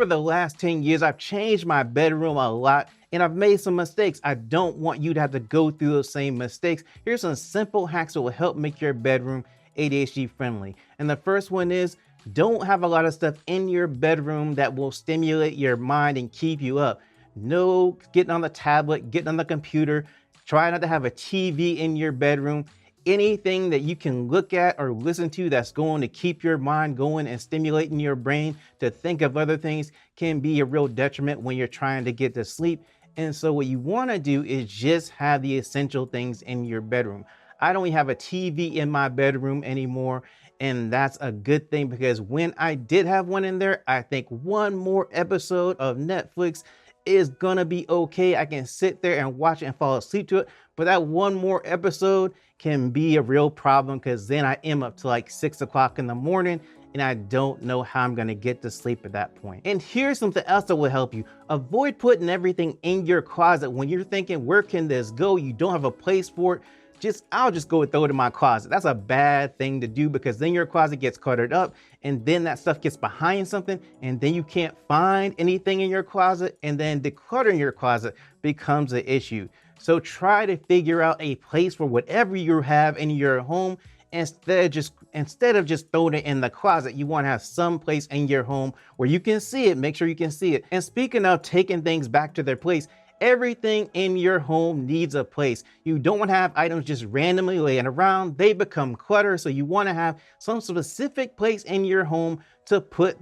over the last 10 years, I've changed my bedroom a lot and I've made some mistakes. I don't want you to have to go through those same mistakes. Here's some simple hacks that will help make your bedroom ADHD friendly. And the first one is, don't have a lot of stuff in your bedroom that will stimulate your mind and keep you up. No getting on the tablet, getting on the computer. Try not to have a TV in your bedroom. Anything that you can look at or listen to that's going to keep your mind going and stimulating your brain to think of other things can be a real detriment when you're trying to get to sleep. And so what you want to do is just have the essential things in your bedroom. I don't even have a TV in my bedroom anymore. And that's a good thing, because when I did have one in there, I think one more episode of Netflix is gonna be okay. I can sit there and watch it and fall asleep to it. But that one more episode can be a real problem, because then I am up to like 6 o'clock in the morning and I don't know how I'm gonna get to sleep at that point. And here's something else that will help you. Avoid putting everything in your closet. When you're thinking, where can this go? You don't have a place for it. I'll just go and throw it in my closet. That's a bad thing to do, because then your closet gets cluttered up and then that stuff gets behind something and then you can't find anything in your closet, and then decluttering your closet becomes an issue. So try to figure out a place for whatever you have in your home. Instead of just throwing it in the closet, you want to have some place in your home where you can see it. Make sure you can see it. And speaking of taking things back to their place, everything in your home needs a place. You don't want to have items just randomly laying around. They become clutter. So you want to have some specific place in your home to put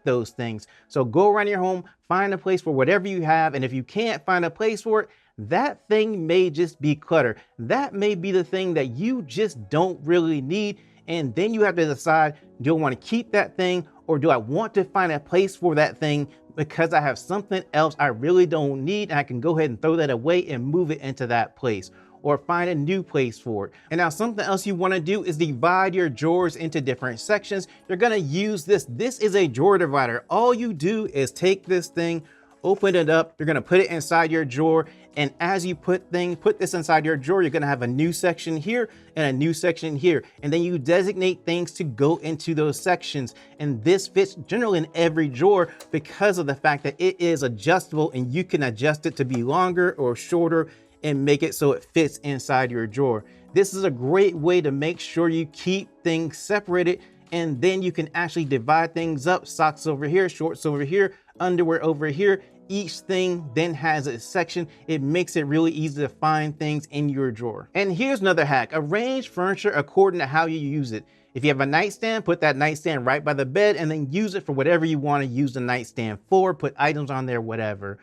those things. So go around your home, find a place for whatever you have. And if you can't find a place for it, that thing may just be clutter. That may be the thing that you just don't really need. And then you have to decide, do I want to keep that thing, or do I want to find a place for that thing because I have something else I really don't need and I can go ahead and throw that away and move it into that place, or find a new place for it. And now something else you want to do is divide your drawers into different sections. You're going to use this. This is a drawer divider. All you do is take this thing, open it up, you're going to put it inside your drawer. And as you put this inside your drawer, you're going to have a new section here and a new section here. And then you designate things to go into those sections. And this fits generally in every drawer because of the fact that it is adjustable and you can adjust it to be longer or shorter and make it so it fits inside your drawer. This is a great way to make sure you keep things separated, and then you can actually divide things up. Socks over here, shorts over here, underwear over here. Each thing then has a section. It makes it really easy to find things in your drawer. And here's another hack. Arrange furniture according to how you use it. If you have a nightstand, put that nightstand right by the bed and then use it for whatever you want to use the nightstand for. Put items on there, whatever.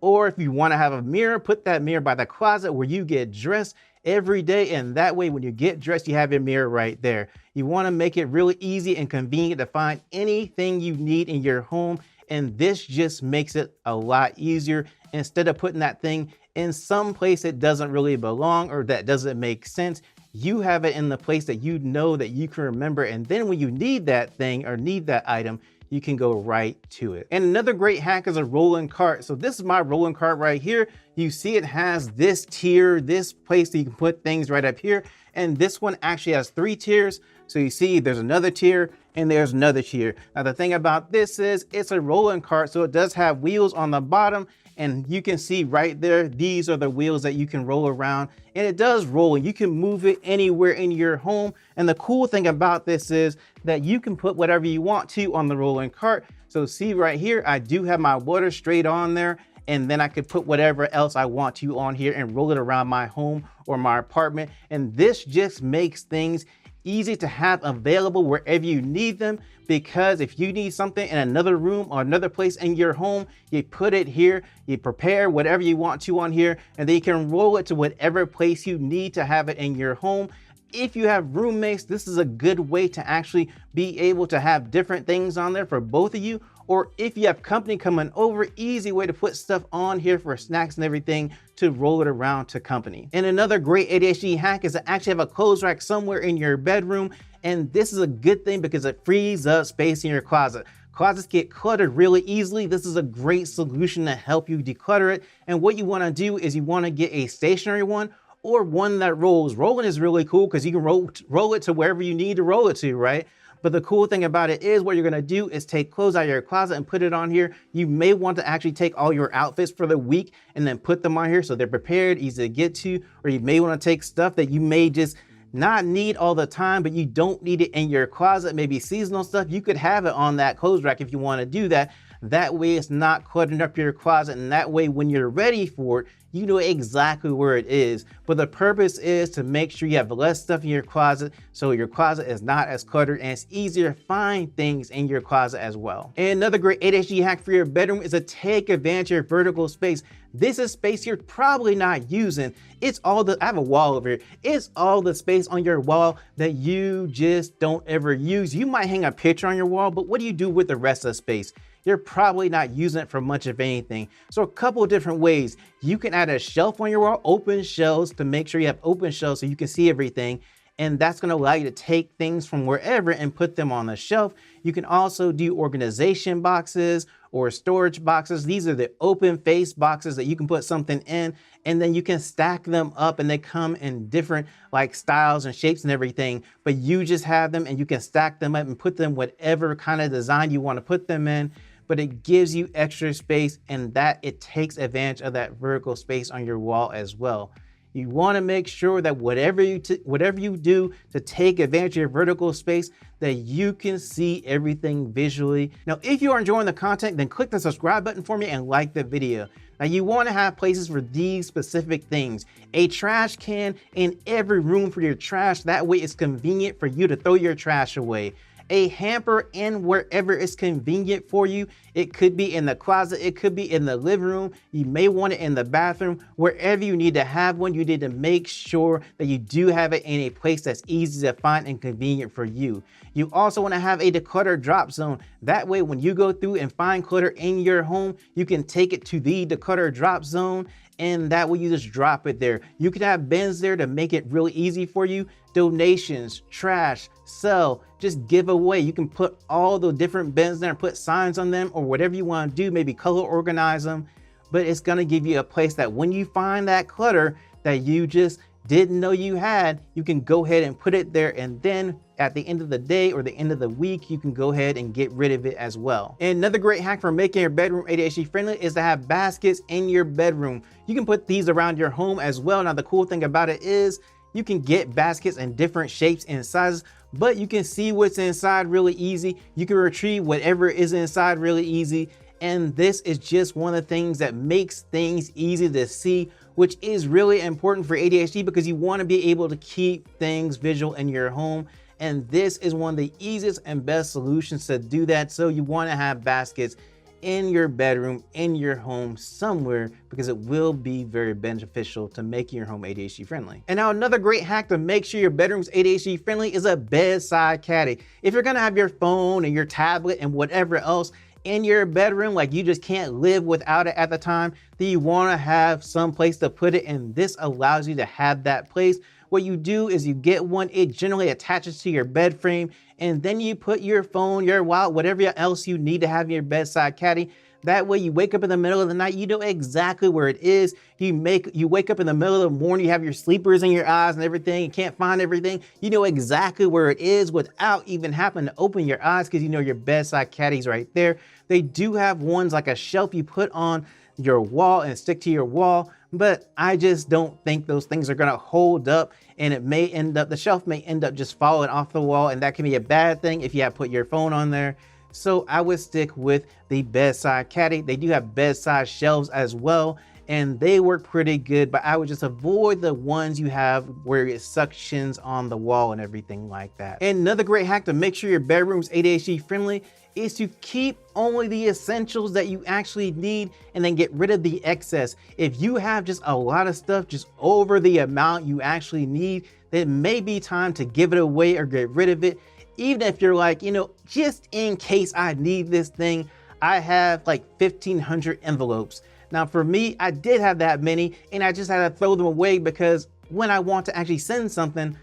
Or if you want to have a mirror, put that mirror by the closet where you get dressed every day. And that way, when you get dressed, you have your mirror right there. You want to make it really easy and convenient to find anything you need in your home. And this just makes it a lot easier. Instead of putting that thing in some place that doesn't really belong or that doesn't make sense, you have it in the place that you know that you can remember. And then when you need that thing or need that item, you can go right to it. And another great hack is a rolling cart. So this is my rolling cart right here. You see it has this tier, this place that you can put things right up here. And this one actually has 3 tiers. So you see there's another tier and there's another tier. Now the thing about this is it's a rolling cart, so it does have wheels on the bottom, and you can see right there, these are the wheels that you can roll around, and it does roll and you can move it anywhere in your home. And the cool thing about this is that you can put whatever you want to on the rolling cart. So see right here, I do have my water straight on there, and then I could put whatever else I want to on here and roll it around my home or my apartment. And this just makes things easy to have available wherever you need them, because if you need something in another room or another place in your home, you put it here, you prepare whatever you want to on here, and then you can roll it to whatever place you need to have it in your home. If you have roommates, this is a good way to actually be able to have different things on there for both of you. Or if you have company coming over, easy way to put stuff on here for snacks and everything to roll it around to company. And another great ADHD hack is to actually have a clothes rack somewhere in your bedroom. And this is a good thing because it frees up space in your closet. Closets get cluttered really easily. This is a great solution to help you declutter it. And what you want to do is you want to get a stationary one or one that rolls. Rolling is really cool because you can roll it to wherever you need to roll it to, right? But the cool thing about it is what you're gonna do is take clothes out of your closet and put it on here. You may want to actually take all your outfits for the week and then put them on here so they're prepared, easy to get to, or you may wanna take stuff that you may just not need all the time, but you don't need it in your closet, maybe seasonal stuff. You could have it on that clothes rack if you wanna do that. That way it's not cluttering up your closet, and that way when you're ready for it, you know exactly where it is. But the purpose is to make sure you have less stuff in your closet so your closet is not as cluttered and it's easier to find things in your closet as well. And another great ADHD hack for your bedroom is to take advantage of your vertical space. This is space you're probably not using. I have a wall over here. It's all the space on your wall that you just don't ever use. You might hang a picture on your wall, but what do you do with the rest of the space? You're probably not using it for much of anything. So a couple of different ways. You can add a shelf on your wall, open shelves, to make sure you have open shelves so you can see everything. And that's gonna allow you to take things from wherever and put them on the shelf. You can also do organization boxes or storage boxes. These are the open face boxes that you can put something in, and then you can stack them up, and they come in different like styles and shapes and everything, but you just have them and you can stack them up and put them whatever kind of design you wanna put them in. But it gives you extra space, and that it takes advantage of that vertical space on your wall as well. You want to make sure that whatever you do to take advantage of your vertical space, that you can see everything visually. Now, if you are enjoying the content, then click the subscribe button for me and like the video. Now, you want to have places for these specific things. A trash can in every room for your trash. That way it's convenient for you to throw your trash away. A hamper in wherever it's convenient for you. It could be in the closet, it could be in the living room, you may want it in the bathroom. Wherever you need to have one, you need to make sure that you do have it in a place that's easy to find and convenient for you. You also want to have a declutter drop zone. That way when you go through and find clutter in your home, you can take it to the declutter drop zone, and that way you just drop it there. You can have bins there to make it really easy for you. Donations, trash, sell, just give away. You can put all the different bins there and put signs on them or whatever you want to do, maybe color organize them, but it's going to give you a place that when you find that clutter that you just didn't know you had, you can go ahead and put it there, and then at the end of the day or the end of the week, you can go ahead and get rid of it as well. And another great hack for making your bedroom ADHD friendly is to have baskets in your bedroom. You can put these around your home as well. Now, the cool thing about it is you can get baskets in different shapes and sizes, but you can see what's inside really easy. You can retrieve whatever is inside really easy. And this is just one of the things that makes things easy to see, which is really important for ADHD because you want to be able to keep things visual in your home. And this is one of the easiest and best solutions to do that. So you want to have baskets in your bedroom, in your home somewhere, because it will be very beneficial to making your home ADHD friendly. And now another great hack to make sure your bedroom's ADHD friendly is a bedside caddy. If you're gonna have your phone and your tablet and whatever else in your bedroom, like you just can't live without it at the time, then you wanna have some place to put it, and this allows you to have that place. What you do is you get one, it generally attaches to your bed frame, and then you put your phone, your wallet, whatever else you need to have in your bedside caddy. That way you wake up in the middle of the night, you know exactly where it is. You wake up in the middle of the morning, you have your sleepers in your eyes and everything, you can't find everything. You know exactly where it is without even having to open your eyes because you know your bedside caddy's right there. They do have ones like a shelf you put on your wall and stick to your wall, but I just don't think those things are gonna hold up, and the shelf may end up just falling off the wall, and that can be a bad thing if you have put your phone on there. So I would stick with the bedside caddy. They do have bedside shelves as well, and they work pretty good, but I would just avoid the ones you have where it suctions on the wall and everything like that. And another great hack to make sure your bedroom's ADHD friendly is to keep only the essentials that you actually need and then get rid of the excess. If you have just a lot of stuff just over the amount you actually need, then it may be time to give it away or get rid of it. Even if you're like, you know, just in case I need this thing, I have like 1,500 envelopes. Now for me, I did have that many, and I just had to throw them away because when I want to actually send something,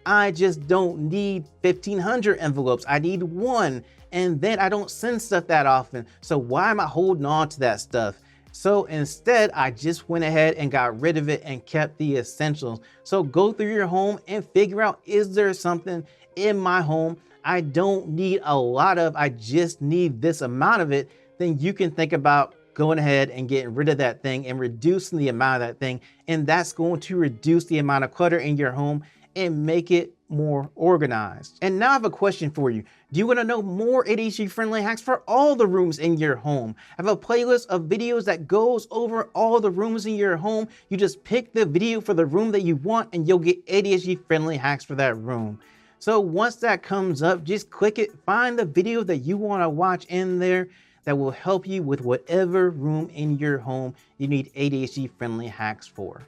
I just don't need 1,500 envelopes. I need one, and then I don't send stuff that often. So why am I holding on to that stuff? So instead, I just went ahead and got rid of it and kept the essentials. So go through your home and figure out, is there something in my home I don't need a lot of, I just need this amount of it, then you can think about going ahead and getting rid of that thing and reducing the amount of that thing. And that's going to reduce the amount of clutter in your home and make it more organized. And now I have a question for you. Do you want to know more ADHD friendly hacks for all the rooms in your home? I have a playlist of videos that goes over all the rooms in your home. You just pick the video for the room that you want and you'll get ADHD friendly hacks for that room. So once that comes up, just click it, find the video that you want to watch in there that will help you with whatever room in your home you need ADHD friendly hacks for.